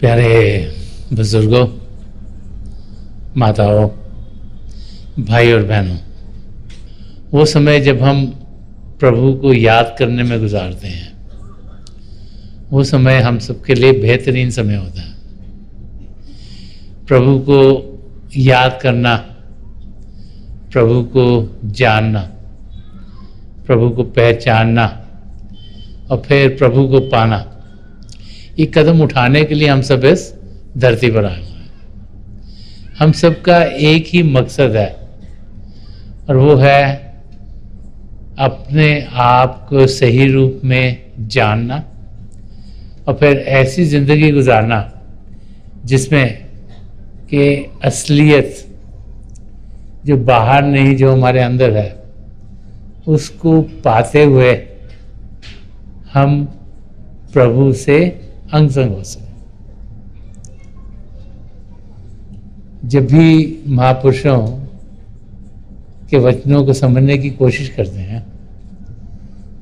प्यारे बुजुर्गों, माताओं, भाई और बहनों, वो समय जब हम प्रभु को याद करने में गुजारते हैं, वो समय हम सबके लिए बेहतरीन समय होता है। प्रभु को याद करना, प्रभु को जानना, प्रभु को पहचानना और फिर प्रभु को पाना, ये कदम उठाने के लिए हम सब इस धरती पर आए हुए हैं। हम सबका एक ही मकसद है और वो है अपने आप को सही रूप में जानना और फिर ऐसी ज़िंदगी गुजारना जिसमें कि असलियत जो बाहर नहीं, जो हमारे अंदर है, उसको पाते हुए हम प्रभु से अंग संग हो सके। जब भी महापुरुषों के वचनों को समझने की कोशिश करते हैं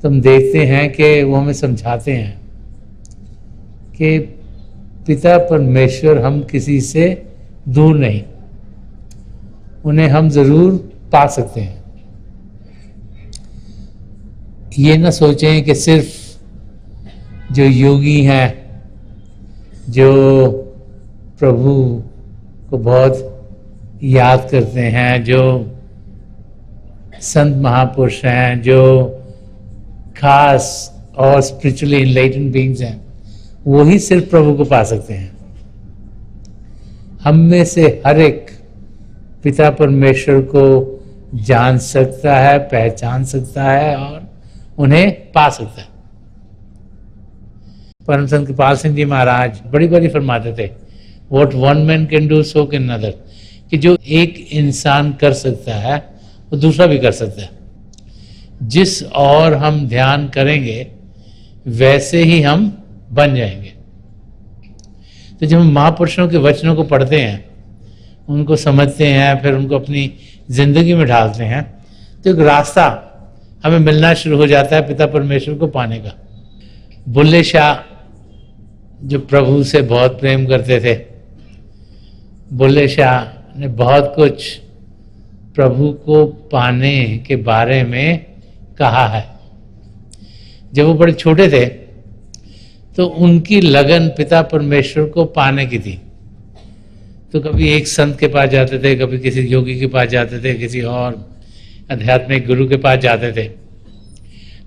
तो हम देखते हैं कि वो हमें समझाते हैं कि पिता परमेश्वर हम किसी से दूर नहीं, उन्हें हम ज़रूर पा सकते हैं। ये ना सोचें कि सिर्फ जो योगी हैं, जो प्रभु को बहुत याद करते हैं, जो संत महापुरुष हैं, जो खास और स्पिरिचुअली इनलाइटेंड बीइंग्स हैं, वो ही सिर्फ प्रभु को पा सकते हैं। हम में से हर एक पिता परमेश्वर को जान सकता है, पहचान सकता है और उन्हें पा सकता है। परम संत कृपाल सिंह जी महाराज बड़ी बड़ी फरमाते थे, What one man can do, so can another, कि जो एक इंसान कर सकता है वो दूसरा भी कर सकता है। जिस और हम ध्यान करेंगे वैसे ही हम बन जाएंगे। तो जब हम महापुरुषों के वचनों को पढ़ते हैं, उनको समझते हैं, फिर उनको अपनी जिंदगी में ढालते हैं, तो एक रास्ता हमें मिलना शुरू हो जाता है पिता परमेश्वर को पाने का। बुल्ले शाह जो प्रभु से बहुत प्रेम करते थे, बुल्ले शाह ने बहुत कुछ प्रभु को पाने के बारे में कहा है। जब वो बड़े छोटे थे तो उनकी लगन पिता परमेश्वर को पाने की थी। तो कभी एक संत के पास जाते थे, कभी किसी योगी के पास जाते थे, किसी और आध्यात्मिक गुरु के पास जाते थे,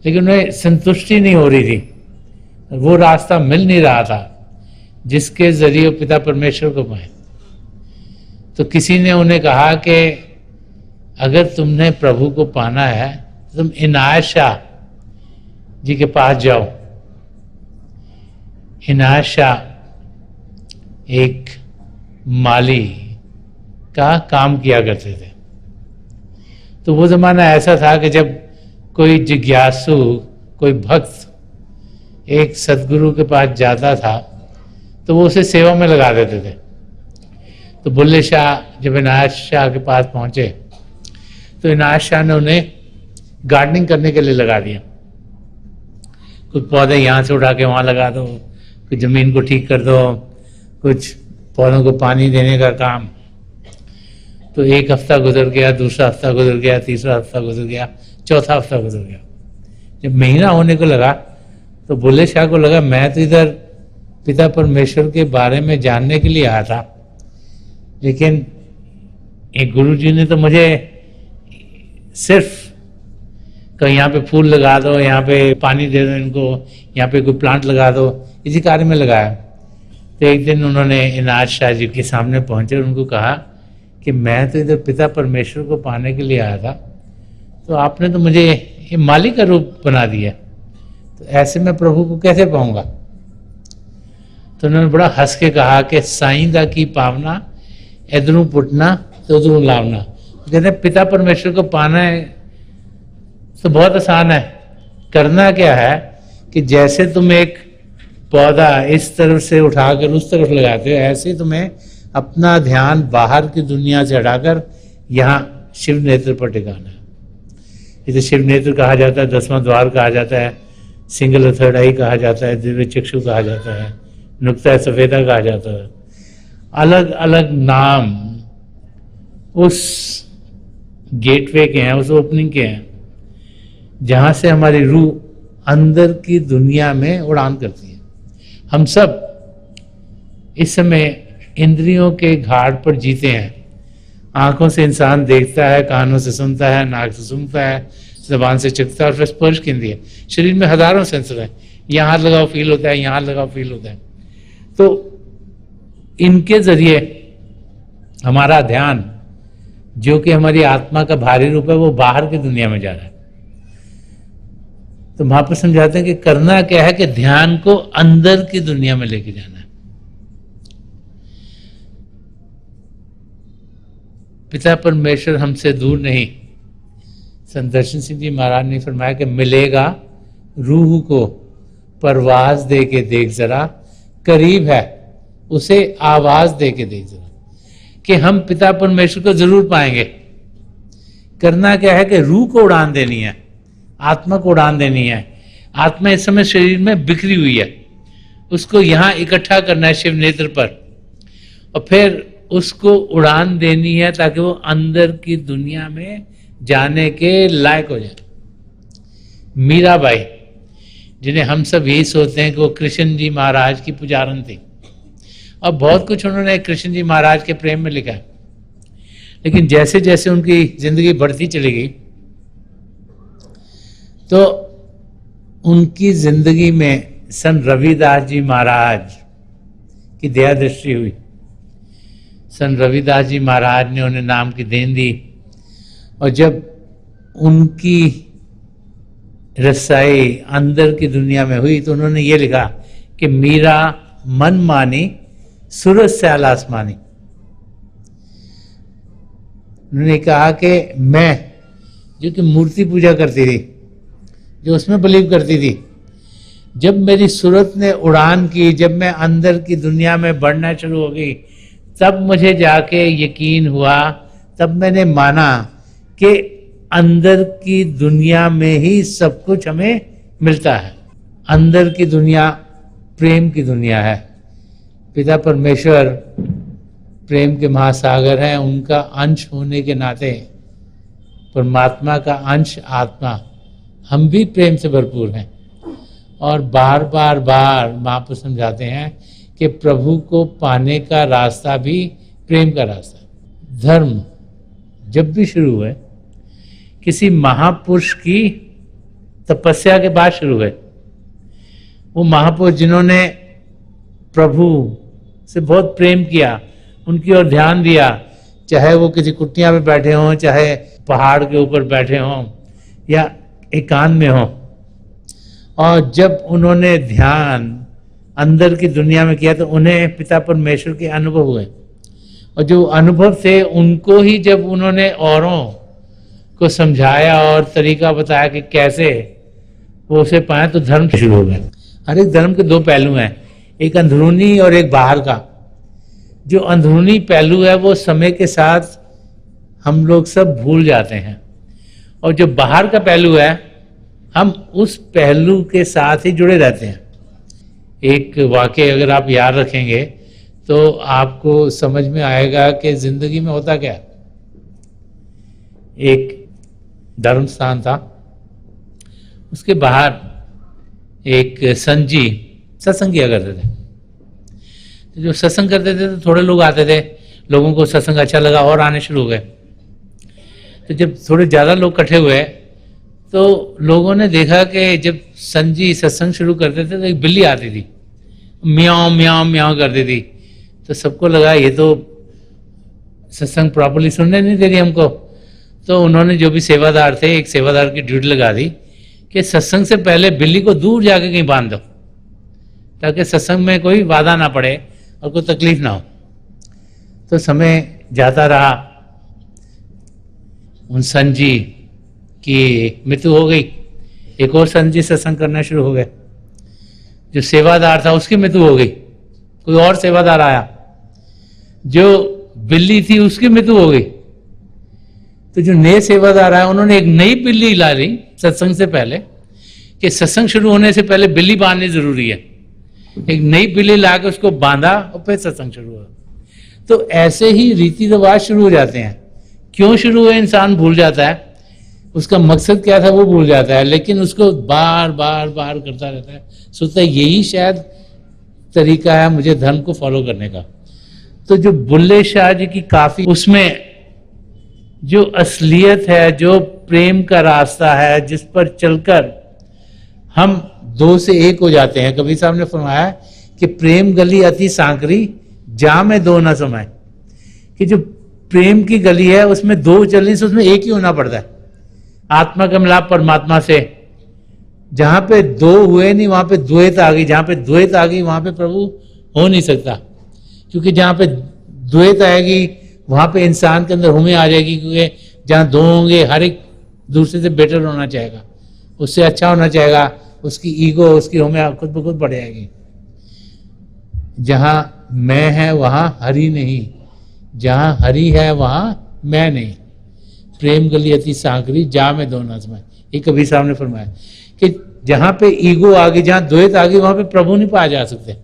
लेकिन उन्हें संतुष्टि नहीं हो रही थी। वो रास्ता मिल नहीं रहा था जिसके जरिए पिता परमेश्वर को पाए। तो किसी ने उन्हें कहा कि अगर तुमने प्रभु को पाना है तो तुम इनायत शाह जी के पास जाओ। इनायत शाह एक माली का काम किया करते थे। तो वो ज़माना ऐसा था कि जब कोई जिज्ञासु, कोई भक्त एक सदगुरु के पास जाता था तो वो उसे सेवा में लगा देते थे। तो बुल्ले शाह जब इनायत शाह के पास पहुंचे तो इनायत शाह ने उन्हें गार्डनिंग करने के लिए लगा दिया। कुछ पौधे यहाँ से उठा के वहाँ लगा दो, कुछ ज़मीन को ठीक कर दो, कुछ पौधों को पानी देने का काम। तो एक हफ्ता गुजर गया, दूसरा हफ्ता गुजर गया, तीसरा हफ्ता गुजर गया, चौथा हफ्ता गुजर गया। जब महीना होने को लगा तो बुल्ले शाह को लगा मैं तो इधर पिता परमेश्वर के बारे में जानने के लिए आया था, लेकिन एक गुरु जी ने तो मुझे सिर्फ कहीं यहाँ पे फूल लगा दो, यहाँ पे पानी दे दो इनको, यहाँ पे कोई प्लांट लगा दो, इसी कार्य में लगाया। तो एक दिन उन्होंने इनायत शाह जी के सामने पहुँचे और उनको कहा कि मैं तो इधर पिता परमेश्वर को पाने के लिए आया था, तो आपने तो मुझे ये माली का रूप बना दिया, तो ऐसे में प्रभु को कैसे पाऊंगा। तो उन्होंने बड़ा हंस के कहा कि साईं की पावना इधरों पुटना तो उधरों लावना। कहते हैं पिता परमेश्वर को पाना है तो बहुत आसान है। करना क्या है कि जैसे तुम एक पौधा इस तरफ से उठाकर उस तरफ लगाते हो, ऐसे ही तुम्हें अपना ध्यान बाहर की दुनिया से हटाकर यहाँ शिव नेत्र पर टिकाना है। इसे शिव नेत्र कहा जाता है, 10वां द्वार कहा जाता है, सिंगल थर्ड आई कहा जाता है, दिव्य चक्षु कहा जाता है, नुक्ता सफेदा कहा जाता है। अलग अलग नाम उस गेटवे के हैं, उस ओपनिंग के हैं जहां से हमारी रूह अंदर की दुनिया में उड़ान करती है। हम सब इस समय इंद्रियों के घाट पर जीते हैं। आंखों से इंसान देखता है, कानों से सुनता है, नाक से सूंघता है, जबान से चखता है और फिर स्पर्श के इंद्रिय। शरीर में हजारों सेंसर हैं, यहाँ हाथ लगाओ फील होता है, यहाँ हाथ लगाओ फील होता है। तो इनके जरिए हमारा ध्यान, जो कि हमारी आत्मा का भारी रूप है, वो बाहर की दुनिया में जा रहा है। तो वहां पर समझाते हैं कि करना क्या है कि ध्यान को अंदर की दुनिया में लेके जाना है। पिता परमेश्वर हमसे दूर नहीं। संत दर्शन सिंह जी महाराज ने फरमाया कि मिलेगा रूह को परवाज दे के देख जरा, करीब है उसे आवाज दे के देख जरा, कि हम पिता परमेश्वर को जरूर पाएंगे। करना क्या है कि रूह को उड़ान देनी है, आत्मा को उड़ान देनी है। आत्मा इस समय शरीर में बिखरी हुई है, उसको यहां इकट्ठा करना है शिव नेत्र पर, और फिर उसको उड़ान देनी है ताकि वो अंदर की दुनिया में जाने के लायक हो जाए। मीराबाई, जिन्हें हम सब यही सोचते हैं कि वो कृष्ण जी महाराज की पुजारन थी, और बहुत कुछ उन्होंने कृष्ण जी महाराज के प्रेम में लिखा है, लेकिन जैसे जैसे उनकी जिंदगी बढ़ती चली गई तो उनकी जिंदगी में संत रविदास जी महाराज की दया दृष्टि हुई। संत रविदास जी महाराज ने उन्हें नाम की देन दी, और जब उनकी रसाई अंदर की दुनिया में हुई तो उन्होंने ये लिखा कि मीरा मन मानी सूरज से आला आसमानी। उन्होंने कहा कि मैं जो कि मूर्ति पूजा करती थी, जो उसमें बिलीव करती थी, जब मेरी सूरत ने उड़ान की, जब मैं अंदर की दुनिया में बढ़ना शुरू हो गई, तब मुझे जाके यकीन हुआ, तब मैंने माना कि अंदर की दुनिया में ही सब कुछ हमें मिलता है। अंदर की दुनिया प्रेम की दुनिया है। पिता परमेश्वर प्रेम के महासागर हैं, उनका अंश होने के नाते परमात्मा का अंश आत्मा, हम भी प्रेम से भरपूर हैं। और बार बार महापुरुष समझाते हैं कि प्रभु को पाने का रास्ता भी प्रेम का रास्ता है। धर्म जब भी शुरू हुए किसी महापुरुष की तपस्या के बाद शुरू हुए। वो महापुरुष जिन्होंने प्रभु से बहुत प्रेम किया, उनकी ओर ध्यान दिया, चाहे वो किसी कुटिया में बैठे हों, चाहे पहाड़ के ऊपर बैठे हों या एकांत में हों, और जब उन्होंने ध्यान अंदर की दुनिया में किया तो उन्हें पिता परमेश्वर के अनुभव हुए, और जो अनुभव थे उनको ही जब उन्होंने औरों को समझाया और तरीका बताया कि कैसे वो उसे पाए, तो धर्म शुरू हो गए। हर एक धर्म के दो पहलू हैं, एक अंदरूनी और एक बाहर का। जो अंदरूनी पहलू है वो समय के साथ हम लोग सब भूल जाते हैं, और जो बाहर का पहलू है हम उस पहलू के साथ ही जुड़े रहते हैं। एक वाक्य अगर आप याद रखेंगे तो आपको समझ में आएगा कि जिंदगी में होता क्या है। एक धर्म स्थान था, उसके बाहर एक संत जी सत्संग किया करते थे। तो जो सत्संग करते थे तो थोड़े लोग आते थे, लोगों को सत्संग अच्छा लगा और आने शुरू हो गए। तो जब थोड़े ज़्यादा लोग इकट्ठे हुए तो लोगों ने देखा कि जब संत जी सत्संग शुरू करते थे तो एक बिल्ली आती थी, म्याऊं म्याऊं म्याऊं करती थी। तो सबको लगा ये तो सत्संग प्रॉपर्ली सुनने नहीं दे रही हमको। तो उन्होंने जो भी सेवादार थे, एक सेवादार की ड्यूटी लगा दी कि सत्संग से पहले बिल्ली को दूर जाके कहीं बांध दो, ताकि सत्संग में कोई बाधा ना पड़े और कोई तकलीफ ना हो। तो समय जाता रहा, उन संत जी की मृत्यु हो गई। एक और संत जी सत्संग करना शुरू हो गए। जो सेवादार था उसकी मृत्यु हो गई, कोई और सेवादार आया। जो बिल्ली थी उसकी मृत्यु हो गई। तो जो नए सेवादार आए उन्होंने एक नई बिल्ली ला ली सत्संग से पहले, कि सत्संग शुरू होने से पहले बिल्ली बांधनी जरूरी है। एक नई बिल्ली ला के उसको बांधा और फिर सत्संग शुरू हुआ। तो ऐसे ही रीति रिवाज शुरू हो जाते हैं। क्यों शुरू हुए इंसान भूल जाता है, उसका मकसद क्या था वो भूल जाता है, लेकिन उसको बार बार बार करता रहता है, सोचता है यही शायद तरीका है मुझे धर्म को फॉलो करने का। तो जो बुल्ले शाह जी की काफी, उसमें जो असलियत है, जो प्रेम का रास्ता है, जिस पर चलकर हम दो से एक हो जाते हैं। कबीर साहब ने फरमाया कि प्रेम गली अति सांकरी, जा में दो न समाए। कि जो प्रेम की गली है उसमें दो चलने से उसमें एक ही होना पड़ता है। आत्मा का मिलाप परमात्मा से, जहां पे दो हुए नहीं वहां पे द्वैत आ गई, जहां पे द्वैत आ गई वहां पे प्रभु हो नहीं सकता। क्योंकि जहां पे द्वैत आएगी वहां पे इंसान के अंदर हुमे आ जाएगी, क्योंकि जहां दो होंगे हर एक दूसरे से बेटर होना चाहेगा, उससे अच्छा होना चाहेगा, उसकी ईगो, उसकी हुमे खुद ब खुद बढ़ जाएगी। जहां मैं है वहां हरि नहीं, जहां हरि है वहां मैं नहीं। प्रेम गली अति सांकरी, जा में दो न समाए। ये कबीर साहब ने फरमाया कि जहां पे ईगो आ गई, जहां द्वैत आ गई वहां पे प्रभु नहीं पाए जा सकते,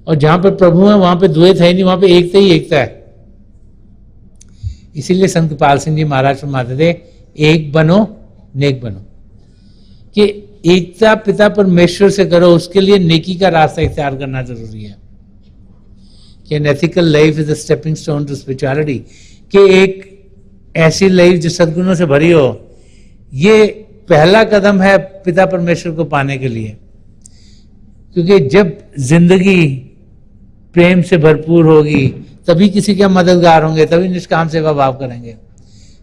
और जहां पे प्रभु है वहां पे द्वैत है नहीं, वहां पे एकता ही एकता है। इसीलिए संत कृपाल सिंह जी महाराज फरमाते थे, एक बनो नेक बनो। कि एकता पिता परमेश्वर से करो, उसके लिए नेकी का रास्ता इख्तियार करना जरूरी है। कि an ethical life is a stepping stone to spirituality, कि एक ऐसी लाइफ जो सद्गुणों से भरी हो, ये पहला कदम है पिता परमेश्वर को पाने के लिए। क्योंकि जब जिंदगी प्रेम से भरपूर होगी तभी किसी के मददगार होंगे, तभी निष्काम सेवा भाव करेंगे।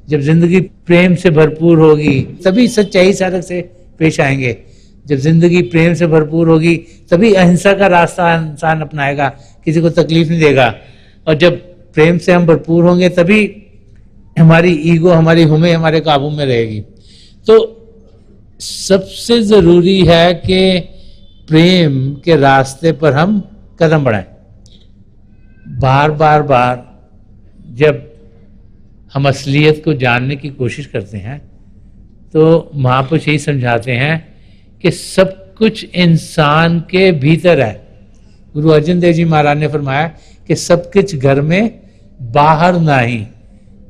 जब जिंदगी प्रेम से भरपूर होगी तभी सच्चाई साधक से पेश आएंगे। जब जिंदगी प्रेम से भरपूर होगी तभी अहिंसा का रास्ता इंसान अपनाएगा, किसी को तकलीफ नहीं देगा। और जब प्रेम से हम भरपूर होंगे तभी हमारी ईगो, हमारी हुमे हमारे काबू में रहेगी। तो सबसे जरूरी है कि प्रेम के रास्ते पर हम कदम बढ़ाएं। बार बार बार जब हम असलियत को जानने की कोशिश करते हैं तो महापुरुष यही समझाते हैं कि सब कुछ इंसान के भीतर है। गुरु अर्जन देव जी महाराज ने फरमाया कि सब कुछ घर में बाहर नहीं,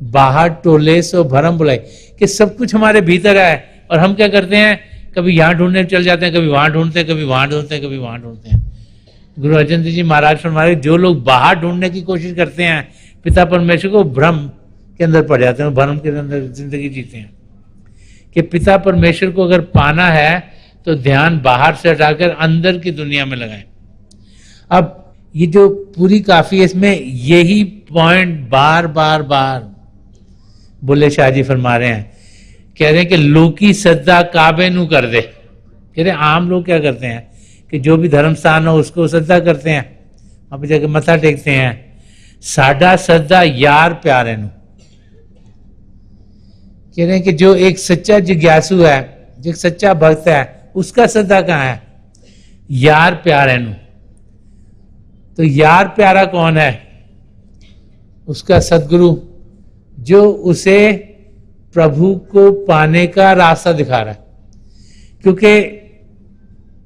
बाहर टोले सो भरम बुलाए। कि सब कुछ हमारे भीतर है और हम क्या करते हैं, कभी यहाँ ढूंढने चल जाते हैं, कभी वहां ढूंढते हैं, कभी वहां ढूंढते हैं, कभी वहां ढूंढते हैं। गुरु अर्जन देव जी महाराज फरमाए, जो लोग बाहर ढूंढने की कोशिश करते हैं पिता परमेश्वर को, भ्रम के अंदर पड़ जाते हैं, भ्रम के अंदर जिंदगी जीते हैं। कि पिता परमेश्वर को अगर पाना है तो ध्यान बाहर से हटाकर अंदर की दुनिया में लगाएं। अब ये जो पूरी काफी है इसमें यही पॉइंट बार बार बार बुल्ले शाह जी फरमा रहे हैं। कह रहे हैं कि लोकी सद्दा काबे नू कर दे। कह रहे आम लोग क्या करते हैं कि जो भी धर्म स्थान हो उसको सद्दा करते हैं, वहां पर जाकर मत्था टेकते हैं। साडा सद्दा यार प्यारे नू। कह रहे हैं कि जो एक सच्चा जिज्ञासु है, जो एक सच्चा भक्त है, उसका सद्दा कहाँ है, यार प्यारे नू। तो यार प्यारा कौन है, उसका सदगुरु, जो उसे प्रभु को पाने का रास्ता दिखा रहा है। क्योंकि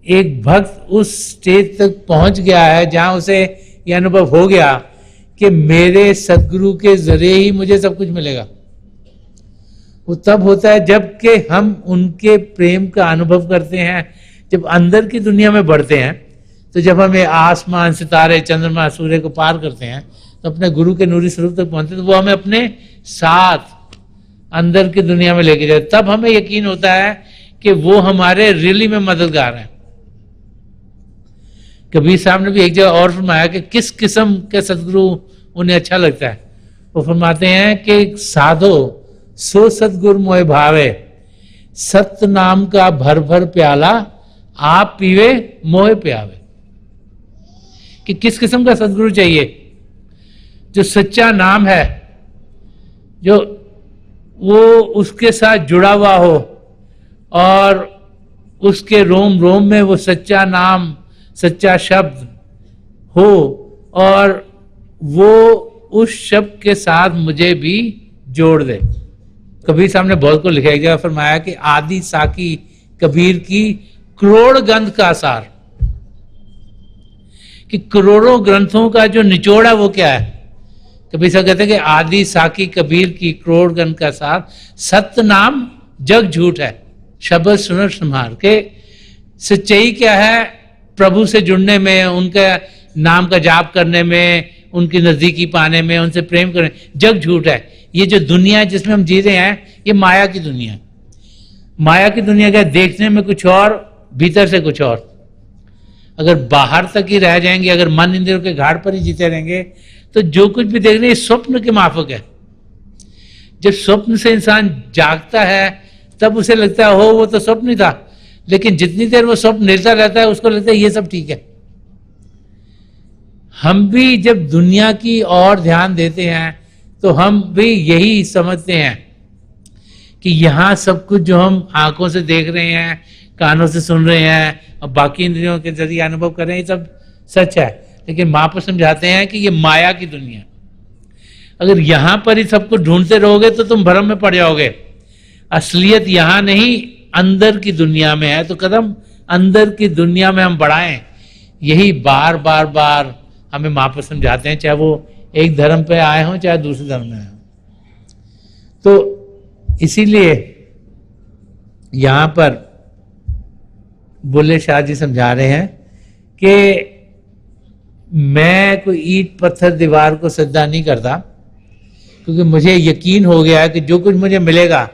एक भक्त उस स्टेज तक पहुंच गया है जहां उसे यह अनुभव हो गया कि मेरे सदगुरु के जरिए ही मुझे सब कुछ मिलेगा। वो तब होता है जबकि हम उनके प्रेम का अनुभव करते हैं, जब अंदर की दुनिया में बढ़ते हैं। तो जब हमें आसमान, सितारे, चंद्रमा, सूर्य को पार करते हैं तो अपने गुरु के नूरी स्वरूप तक पहुंचते हैं, तो वो हमें अपने साथ अंदर की दुनिया में लेके जाए। तब हमें यकीन होता है कि वो हमारे रियली में मददगार हैं। कबीर साहब ने भी एक जगह और फरमाया कि किस किस्म के सदगुरु उन्हें अच्छा लगता है। वो फरमाते हैं कि साधो सो सतगुरु मोह भावे, सत्य नाम का भर भर प्याला, आप पीवे मोह प्यावे। कि किस किस्म का सदगुरु चाहिए, जो सच्चा नाम है, जो वो उसके साथ जुड़ा हुआ हो और उसके रोम रोम में वो सच्चा नाम, सच्चा शब्द हो, और वो उस शब्द के साथ मुझे भी जोड़ दे। कबीर साहब ने बहुत को लिखा, एक जगह फरमाया कि आदि साकी कबीर की करोड़ गंध का सार। कि करोड़ों ग्रंथों का जो निचोड़ है वो क्या है। कभी सब कहते हैं कि आदि साकी कबीर की करोड़ ग्रंथ का सार सत्य नाम जग झूठ है, शब्द सुनो संहार के। सच्चाई क्या है? प्रभु से जुड़ने में, उनके नाम का जाप करने में, उनकी नजदीकी पाने में, उनसे प्रेम करने। जग झूठ है। ये जो दुनिया है जिसमें हम जी रहे हैं, ये माया की दुनिया है। माया की दुनिया क्या? देखने में कुछ और, भीतर से कुछ और। अगर बाहर तक ही रह जाएंगे, अगर मन इंद्रियों के घाट पर ही जीते रहेंगे, तो जो कुछ भी देख रहे हैं स्वप्न के माफक है। जब स्वप्न से इंसान जागता है तब उसे लगता है हो वो तो स्वप्न ही था, लेकिन जितनी देर वो स्वप्न लेता रहता है उसको लगता है ये सब ठीक है। हम भी जब दुनिया की ओर ध्यान देते हैं तो हम भी यही समझते हैं कि यहां सब कुछ जो हम आंखों से देख रहे हैं, कानों से सुन रहे हैं और बाकी इंद्रियों के जरिए अनुभव कर रहे हैं, ये सब सच है। लेकिन महापुरुष समझाते हैं कि ये माया की दुनिया। अगर यहां पर ही सब कुछ ढूंढते रहोगे तो तुम भ्रम में पड़ जाओगे। असलियत यहां नहीं, अंदर की दुनिया में है। तो कदम अंदर की दुनिया में हम बढ़ाएं, यही बार बार बार हमें महापुरुष समझाते हैं, चाहे वो एक धर्म पे आए हों चाहे दूसरे धर्म में आए हों। तो इसीलिए यहां पर बुल्ले शाह जी समझा रहे हैं कि मैं कोई ईंट पत्थर दीवार को सजदा नहीं करता, क्योंकि मुझे यकीन हो गया है कि जो कुछ मुझे मिलेगा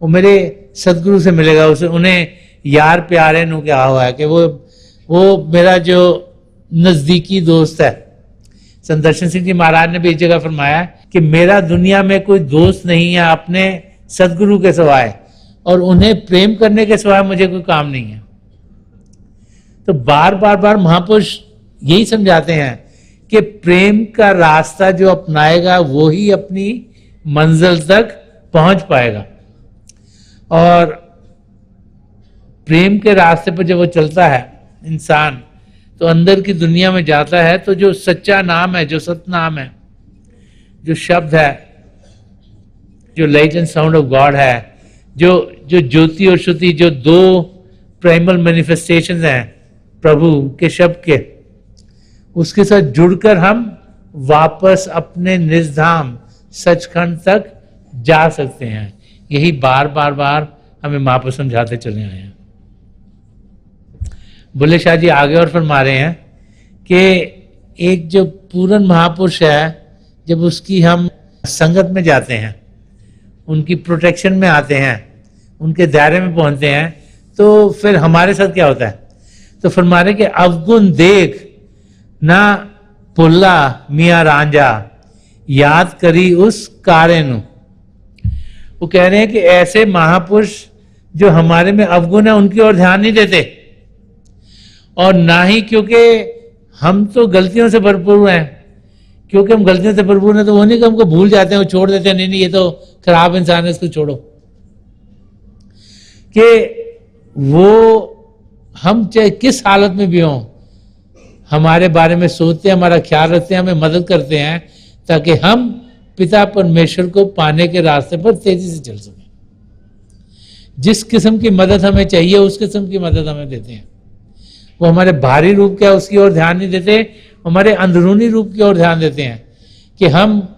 वो मेरे सदगुरु से मिलेगा। उसे उन्हें यार प्यारे नु क्या हुआ है कि वो मेरा जो नजदीकी दोस्त है। संदर्शन सिंह जी महाराज ने भी एक जगह फरमाया कि मेरा दुनिया में कोई दोस्त नहीं है अपने सदगुरु के सिवाय, और उन्हें प्रेम करने के सिवाय मुझे कोई काम नहीं है। तो बार बार बार महापुरुष यही समझाते हैं कि प्रेम का रास्ता जो अपनाएगा वो ही अपनी मंजिल तक पहुंच पाएगा। और प्रेम के रास्ते पर जब वो चलता है इंसान, तो अंदर की दुनिया में जाता है, तो जो सच्चा नाम है, जो सत्य नाम है, जो शब्द है, जो light and sound of God है, जो ज्योति और श्रुति, जो दो प्राइमल मैनिफेस्टेशंस हैं प्रभु के शब्द के, उसके साथ जुड़कर हम वापस अपने निजधाम सचखंड तक जा सकते हैं। यही बार बार बार हमें महापुरुष समझाते चले आए हैं। बुल्ले शाह जी आगे और फरमा रहे हैं कि एक जो पूर्ण महापुरुष है, जब उसकी हम संगत में जाते हैं, उनकी प्रोटेक्शन में आते हैं, उनके दायरे में पहुंचते हैं, तो फिर हमारे साथ क्या होता है? तो फरमा रहे कि अवगुण देख ना पुल्ला मियाँ रांझा, याद करी उस कारेनु। वो कह रहे हैं कि ऐसे महापुरुष जो हमारे में अवगुण है उनकी ओर ध्यान नहीं देते, और ना ही, क्योंकि हम तो गलतियों से भरपूर हैं, क्योंकि हम गलतियों से भरपूर हैं तो वो नहीं कि हमको भूल जाते हैं, वो छोड़ देते हैं, नहीं ये तो खराब इंसान है इसको छोड़ो। कि वो हम चाहे किस हालत में भी हों हमारे बारे में सोचते हैं, हमारा ख्याल रखते हैं, हमें मदद करते हैं, ताकि हम पिता परमेश्वर को पाने के रास्ते पर तेजी से चल सकें। जिस किस्म की मदद हमें चाहिए उस किस्म की मदद हमें देते हैं। वो हमारे बाहरी रूप क्या उसकी ओर ध्यान नहीं देते, हमारे अंदरूनी रूप की ओर ध्यान देते हैं कि हम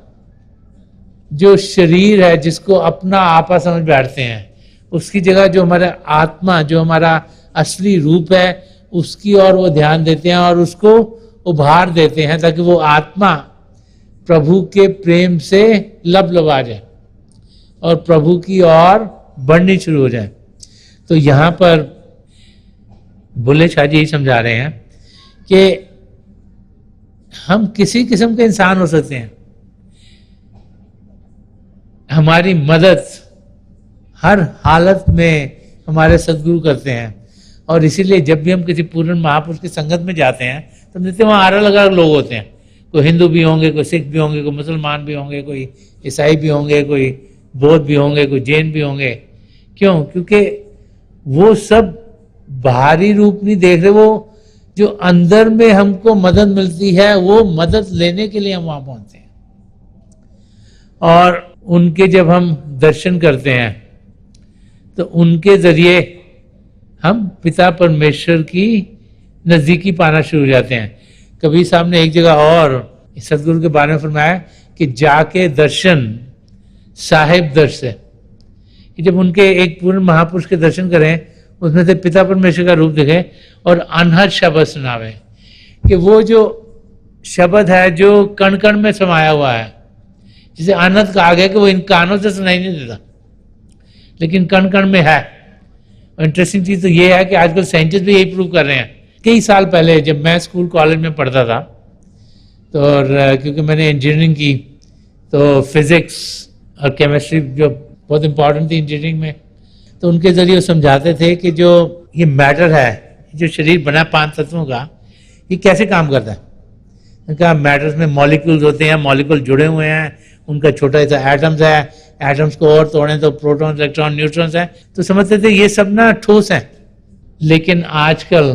जो शरीर है जिसको अपना आपा समझ बैठते हैं, उसकी जगह जो हमारा आत्मा, जो हमारा असली रूप है, उसकी ओर वो ध्यान देते हैं और उसको उभार देते हैं, ताकि वो आत्मा प्रभु के प्रेम से लबलबा जाए और प्रभु की ओर बढ़नी शुरू हो जाए। तो यहां पर बुल्ले शाह जी समझा रहे हैं कि हम किसी किस्म के इंसान हो सकते हैं, हमारी मदद हर हालत में हमारे सदगुरु करते हैं। और इसीलिए जब भी हम किसी पूर्ण महापुरुष की संगत में जाते हैं तो देखते हैं वहाँ अलग अलग लोग होते हैं। कोई हिंदू भी होंगे, कोई सिख भी होंगे, कोई मुसलमान भी होंगे, कोई ईसाई भी होंगे, कोई बौद्ध भी होंगे, कोई जैन भी होंगे। क्यों? क्योंकि वो सब बाहरी रूप नहीं देख रहे, वो जो अंदर में हमको मदद मिलती है वो मदद लेने के लिए हम वहां पहुंचते हैं। और उनके जब हम दर्शन करते हैं तो उनके जरिए हम पिता परमेश्वर की नजदीकी पाना शुरू हो जाते हैं। कबीर साहब ने एक जगह और सदगुरु के बारे में फरमाया कि जाके दर्शन साहिब दर्श है, कि जब उनके एक पूर्ण महापुरुष के दर्शन करें, उसमें से पिता परमेश्वर का रूप दिखे और अनहद शब्द सुनावे, कि वो जो शब्द है जो कण कण में समाया हुआ है, जिसे अनहद कहा गया कि वो इन कानों से सुनाई नहीं देता लेकिन कण कण में है। और इंटरेस्टिंग चीज तो ये है कि आजकल साइंटिस्ट भी यही प्रूव कर रहे हैं। कई साल पहले जब मैं स्कूल कॉलेज में पढ़ता था, तो और क्योंकि मैंने इंजीनियरिंग की, तो फिजिक्स और केमिस्ट्री जो बहुत इंपॉर्टेंट थी इंजीनियरिंग में, तो उनके जरिए वो समझाते थे कि जो ये मैटर है, जो शरीर बना 5 तत्वों का, ये कैसे काम करता है। उनका मैटर्स में मॉलिक्यूल्स होते हैं, मॉलिक्यूल जुड़े हुए हैं, उनका छोटा सा एटम्स है, एटम्स को और तोड़ें तो प्रोटॉन, इलेक्ट्रॉन, न्यूट्रॉन्स हैं, तो समझते थे ये सब ना ठोस हैं। लेकिन आजकल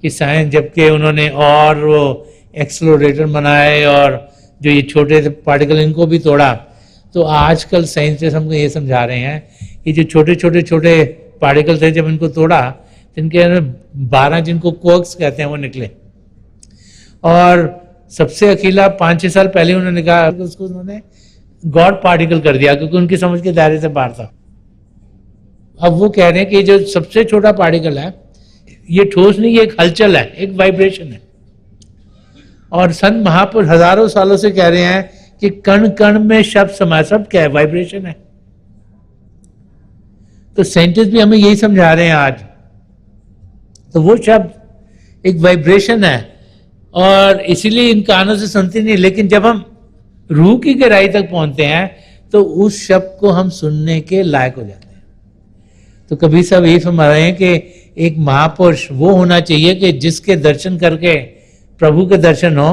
की साइंस, जबकि उन्होंने और वो एक्सेलरेटर बनाए और जो ये छोटे से पार्टिकल इनको भी तोड़ा, तो आजकल साइंटिस्ट हमको ये समझा रहे हैं कि जो छोटे छोटे छोटे पार्टिकल थे, जब इनको तोड़ा तो इनके 12 जिनको क्वार्क्स कहते हैं वो निकले। और सबसे अकेला 5-6 साल पहले उन्होंने कहा, उसको उन्होंने गॉड पार्टिकल कर दिया क्योंकि उनकी समझ के दायरे से बाहर था। अब वो कह रहे हैं कि जो सबसे छोटा पार्टिकल है, ये ठोस नहीं, ये एक हलचल है, एक वाइब्रेशन है। और संत महापुरुष हजारों सालों से कह रहे हैं कि कण कण में शब्द समाया, सब क्या है, वाइब्रेशन है। तो साइंटिस्ट भी हमें यही समझा रहे हैं आज। तो वो शब्द एक वाइब्रेशन है और इसीलिए इन कानों से सुनती नहीं, लेकिन जब हम रूह की गहराई तक पहुंचते हैं तो उस शब्द को हम सुनने के लायक हो जाते हैं। तो कबीर साहब यही फरमा रहे हैं कि एक महापुरुष वो होना चाहिए कि जिसके दर्शन करके प्रभु के दर्शन हो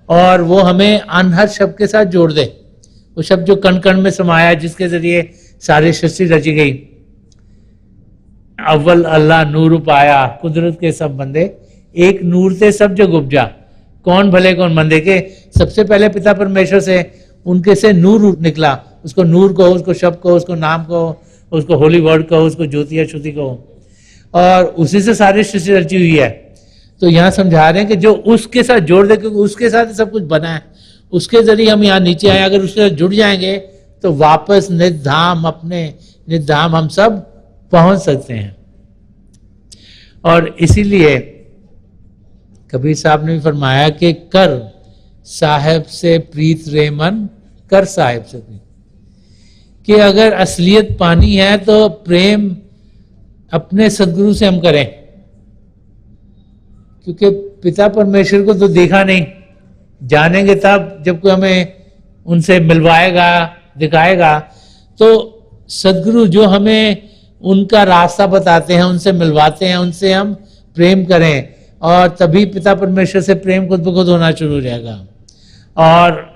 और वो हमें अनहद शब्द के साथ जोड़ दे। वो शब्द जो कण कण में समाया, जिसके जरिए सारी सृष्टि रची गई। अव्वल अल्लाह नूर पाया, कुदरत के सब बंदे, एक नूर से सब जग उपजा, कौन भले कौन मंदे। के सबसे पहले पिता परमेश्वर से, उनके से नूर निकला, उसको नूर कहो, उसको शब्द कहो, उसको नाम कहो, उसको होली वर्ड कहो, उसको ज्योति या श्रुति कहो, और उसी से सारी सृष्टि रची हुई है। तो यहाँ समझा रहे हैं कि जो उसके साथ जोड़ दे, क्योंकि उसके साथ सब कुछ बना है, उसके जरिए हम यहाँ नीचे आए। अगर उसके साथ जुड़ जाएंगे तो वापस निज धाम, अपने निज धाम हम सब पहुंच सकते हैं। और इसीलिए कबीर साहब ने भी फरमाया कि कर साहिब से प्रीत रे मन, कर साहिब से प्रीत, कि अगर असलियत पानी है तो प्रेम अपने सदगुरु से हम करें, क्योंकि पिता परमेश्वर को तो देखा नहीं, जानेंगे तब जब कोई हमें उनसे मिलवाएगा, दिखाएगा। तो सदगुरु जो हमें उनका रास्ता बताते हैं, उनसे मिलवाते हैं, उनसे हम प्रेम करें, और तभी पिता परमेश्वर से प्रेम खुद ब खुद होना शुरू हो जाएगा। और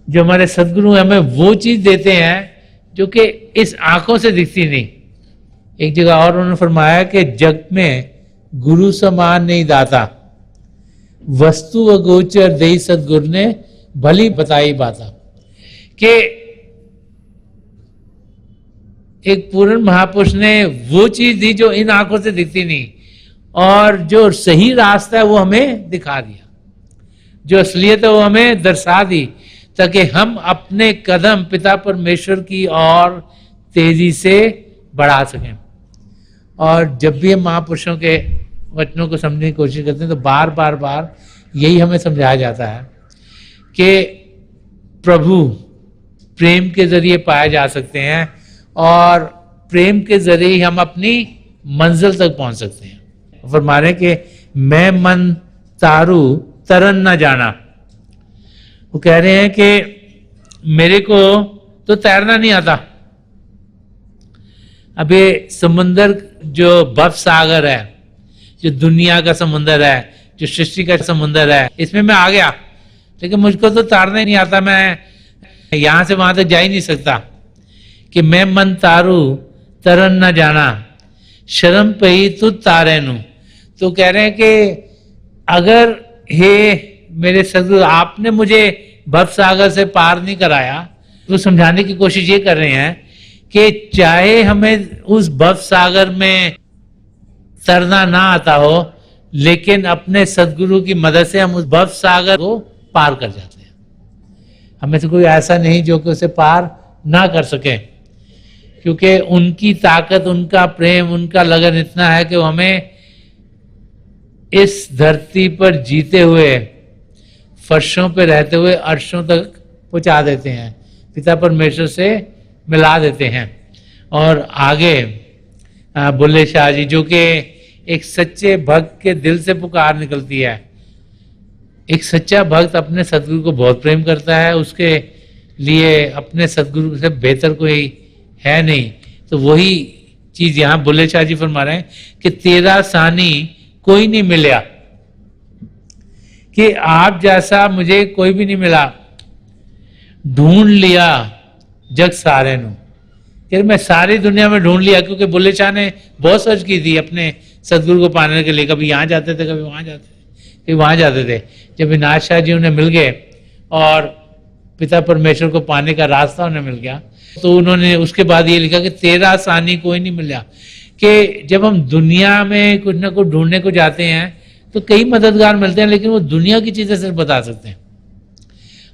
जो हमारे सदगुरु हमें वो चीज देते हैं जो कि इस आंखों से दिखती नहीं। एक जगह और उन्होंने फरमाया कि जग में गुरु समान नहीं दाता, वस्तु अगोचर देई सदगुरु ने भली बताई बाता। कि एक पूर्ण महापुरुष ने वो चीज दी जो इन आंखों से दिखती नहीं, और जो सही रास्ता है वो हमें दिखा दिया, जो असलियत है वो हमें दर्शा दी, ताकि हम अपने कदम पिता परमेश्वर की ओर तेजी से बढ़ा सकें। और जब भी हम महापुरुषों के वचनों को समझने की कोशिश करते हैं तो बार बार बार यही हमें समझाया जाता है कि प्रभु प्रेम के जरिए पाए जा सकते हैं, और प्रेम के जरिए ही हम अपनी मंजिल तक पहुंच सकते हैं। फरमा रहे कि मैं मन तारू तरन न जाना। वो कह रहे हैं कि मेरे को तो तैरना नहीं आता। अब ये समुंदर जो भव सागर है, जो दुनिया का समुंदर है, जो सृष्टि का समुंदर है, इसमें मैं आ गया, लेकिन मुझको तो तैरना ही नहीं आता, मैं यहां से वहां तक जा ही नहीं सकता। कि मैं मन तारू तरन न जाना, शर्म पई तू तारे नू। तो कह रहे हैं कि अगर हे मेरे सदगुरु आपने मुझे भव सागर से पार नहीं कराया, तो समझाने की कोशिश ये कर रहे हैं कि चाहे हमें उस भव सागर में तरना ना आता हो, लेकिन अपने सदगुरु की मदद से हम उस भव सागर को पार कर जाते हैं। हमें से कोई ऐसा नहीं जो कि उसे पार ना कर सके, क्योंकि उनकी ताकत, उनका प्रेम, उनका लगन इतना है कि वो हमें इस धरती पर जीते हुए, फर्शों पे रहते हुए अर्शों तक पहुंचा देते हैं, पिता परमेश्वर से मिला देते हैं। और आगे बुल्ले शाह जी, जो कि एक सच्चे भक्त के दिल से पुकार निकलती है। एक सच्चा भक्त अपने सदगुरु को बहुत प्रेम करता है, उसके लिए अपने सदगुरु से बेहतर कोई है नहीं। तो वही चीज यहाँ बुल्ले शाह जी फरमा रहे हैं कि तेरा सानी कोई नहीं मिला, कि आप जैसा मुझे कोई भी नहीं मिला, ढूंढ लिया जग सारे नु। फिर मैं सारी दुनिया में ढूंढ लिया, क्योंकि बुल्ले शाह ने बहुत सर्च की थी अपने सदगुरु को पाने के लिए। कभी यहाँ जाते थे, कभी वहां जाते थे, कभी वहां जाते थे। जब विनाश शाह जी उन्हें मिल गए और पिता परमेश्वर को पाने का रास्ता उन्हें मिल गया, तो उन्होंने उसके बाद ये लिखा कि तेरा सानी कोई नहीं मिला। कि जब हम दुनिया में कुछ ना कुछ ढूंढने को जाते हैं तो कई मददगार मिलते हैं, लेकिन वो दुनिया की चीजें सिर्फ बता सकते हैं।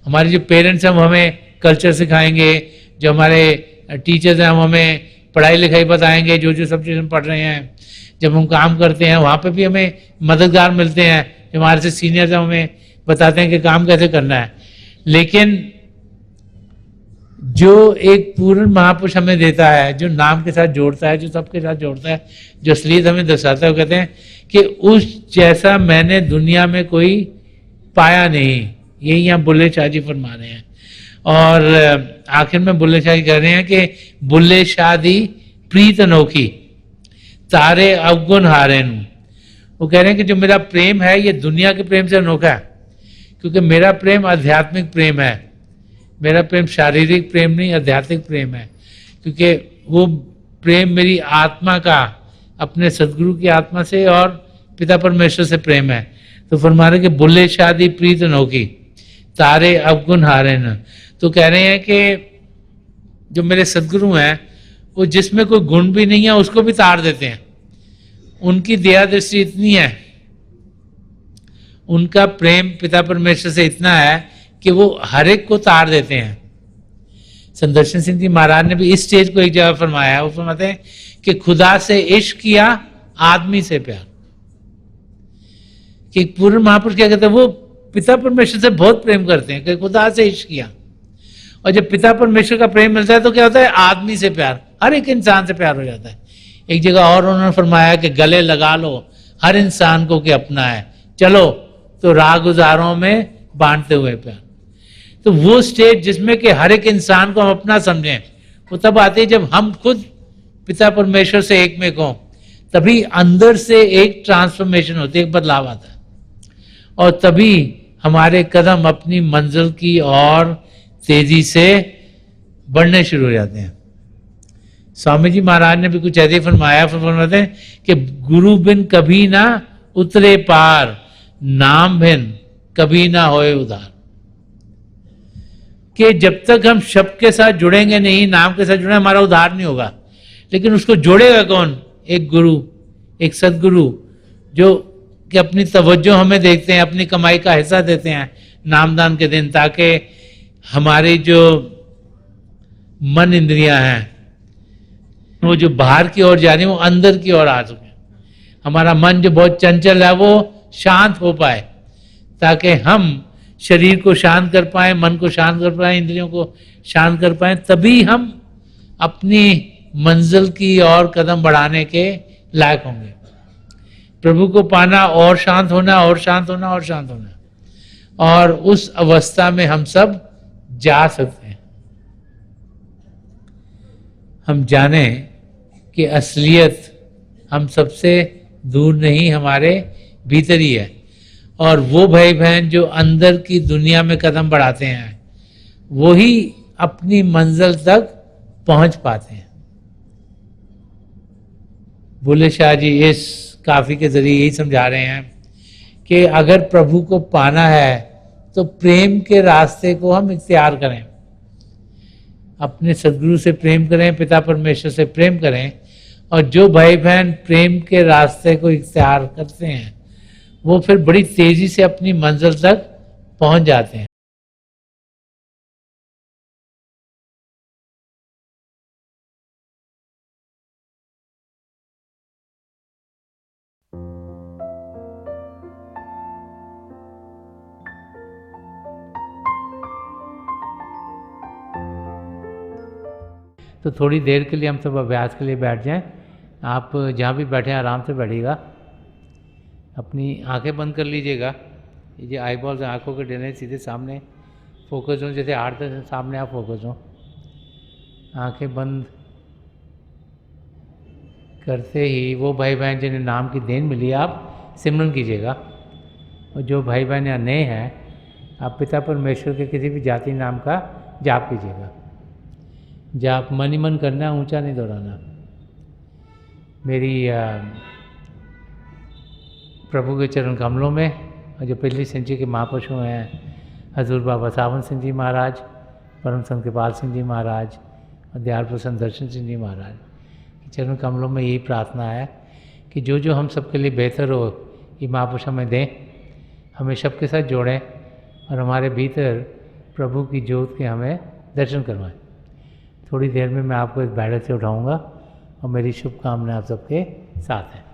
हमारे जो पेरेंट्स हैं वो हमें कल्चर सिखाएंगे, जो हमारे टीचर्स हैं वो हमें पढ़ाई लिखाई बताएंगे, जो जो सब्जेक्ट हम पढ़ रहे हैं। जब हम काम करते हैं वहाँ पे भी हमें मददगार मिलते हैं, जो हमारे से सीनियर्स हैं हमें बताते हैं कि काम कैसे करना है। लेकिन जो एक पूर्ण महापुरुष हमें देता है, जो नाम के साथ जोड़ता है, जो सबके साथ जोड़ता है, जो असलियत हमें दर्शाता है, वो कहते हैं कि उस जैसा मैंने दुनिया में कोई पाया नहीं। यही यहाँ बुल्ले शाह जी फरमा रहे हैं। और आखिर में बुल्ले शाह जी कह रहे हैं कि बुल्ले शाह दी प्रीत अनोखी तारे अवगुण हारे नू। वो कह रहे हैं कि जो मेरा प्रेम है ये दुनिया के प्रेम से अनोखा है, क्योंकि मेरा प्रेम आध्यात्मिक प्रेम है। मेरा प्रेम शारीरिक प्रेम नहीं, आध्यात्मिक प्रेम है, क्योंकि वो प्रेम मेरी आत्मा का, अपने सदगुरु की आत्मा से और पिता परमेश्वर से प्रेम है। तो फरमा रहे कि बुल्ले शाह दी प्रीत अनोखी तारे अवगुण हारे न। तो कह रहे हैं कि जो मेरे सदगुरु हैं वो जिसमें कोई गुण भी नहीं है उसको भी तार देते हैं। उनकी दया दृष्टि इतनी है, उनका प्रेम पिता परमेश्वर से इतना है कि वो हर एक को तार देते हैं। संदर्शन सिंह जी महाराज ने भी इस स्टेज को एक जगह फरमाया है। वो फरमाते हैं कि खुदा से इश्क किया, आदमी से प्यार। कि पूर्ण महापुरुष क्या कहते हैं, वो पिता परमेश्वर से बहुत प्रेम करते हैं कि खुदा से इश्क किया। और जब पिता परमेश्वर का प्रेम मिलता है तो क्या होता है, आदमी से प्यार, हर एक इंसान से प्यार हो जाता है। एक जगह और उन्होंने फरमाया कि गले लगा लो हर इंसान को कि अपना है, चलो तो राह गुजारों में बांटते हुए प्यार। तो वो स्टेज जिसमें कि हर एक इंसान को हम अपना समझें, वो तब आती है जब हम खुद पिता परमेश्वर से एक में हों, तभी अंदर से एक ट्रांसफॉर्मेशन होती है, एक बदलाव आता है, और तभी हमारे कदम अपनी मंजिल की ओर तेजी से बढ़ने शुरू हो जाते हैं। स्वामी जी महाराज ने भी कुछ ऐसे फरमाया, फरमाते हैं कि गुरु बिन कभी ना उतरे पार, नाम बिन कभी ना होए उधार। कि जब तक हम शब्द के साथ जुड़ेंगे नहीं, नाम के साथ जुड़े, हमारा उद्धार नहीं होगा। लेकिन उसको जोड़ेगा कौन, एक गुरु, एक सदगुरु, जो कि अपनी तवज्जो हमें देखते हैं, अपनी कमाई का हिस्सा देते हैं नामदान के दिन, ताकि हमारी जो मन इंद्रियां हैं वो जो बाहर की ओर जा रही है वो अंदर की ओर आ सके। हमारा मन जो बहुत चंचल है वो शांत हो पाए, ताकि हम शरीर को शांत कर पाए, मन को शांत कर पाए, इंद्रियों को शांत कर पाए। तभी हम अपनी मंजिल की ओर कदम बढ़ाने के लायक होंगे। प्रभु को पाना और शांत होना, और शांत होना, और शांत होना, और उस अवस्था में हम सब जा सकते हैं। हम जाने कि असलियत हम सबसे दूर नहीं, हमारे भीतर ही है। और वो भाई बहन जो अंदर की दुनिया में कदम बढ़ाते हैं वो ही अपनी मंजिल तक पहुंच पाते हैं। बुल्ले शाह जी इस काफी के जरिए यही समझा रहे हैं कि अगर प्रभु को पाना है तो प्रेम के रास्ते को हम इख्तियार करें, अपने सदगुरु से प्रेम करें, पिता परमेश्वर से प्रेम करें। और जो भाई बहन प्रेम के रास्ते को इख्तियार करते हैं वो फिर बड़ी तेजी से अपनी मंजिल तक पहुंच जाते हैं। तो थोड़ी देर के लिए हम सब अभ्यास के लिए बैठ जाएं। आप जहाँ भी बैठे हैं आराम से बैठिएगा, अपनी आंखें बंद कर लीजिएगा। ये जो आई बॉल्स आँखों के डरने सीधे सामने फोकस हो, जैसे आरते से सामने आप फोकस हो। आंखें बंद करते ही वो भाई बहन जिन्हें नाम की देन मिली आप सिमरन कीजिएगा। और जो भाई बहन यहाँ नए हैं, आप पिता परमेश्वर के किसी भी जाति नाम का जाप कीजिएगा। जाप मन ही मन करना, ऊंचा नहीं दोहराना। मेरी प्रभु के चरण कमलों में, और जो पिछली संचि के महापुरुषों हैं, हजूर बाबा सावन सिंह जी महाराज, परम संत कृपाल सिंह जी महाराज और दयाल प्रसन्न दर्शन सिंह जी महाराज के चरण कमलों में यही प्रार्थना है कि जो जो हम सबके लिए बेहतर हो, ये महापुरुष हमें दें, हमें सबके साथ जोड़ें और हमारे भीतर प्रभु की ज्योत के हमें दर्शन करवाएं। थोड़ी देर में मैं आपको इस बैठक से उठाऊंगा और मेरी शुभकामनाएं आप सबके साथ हैं।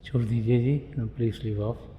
छोड़ दीजिए जी, प्लीज लीव ऑफ।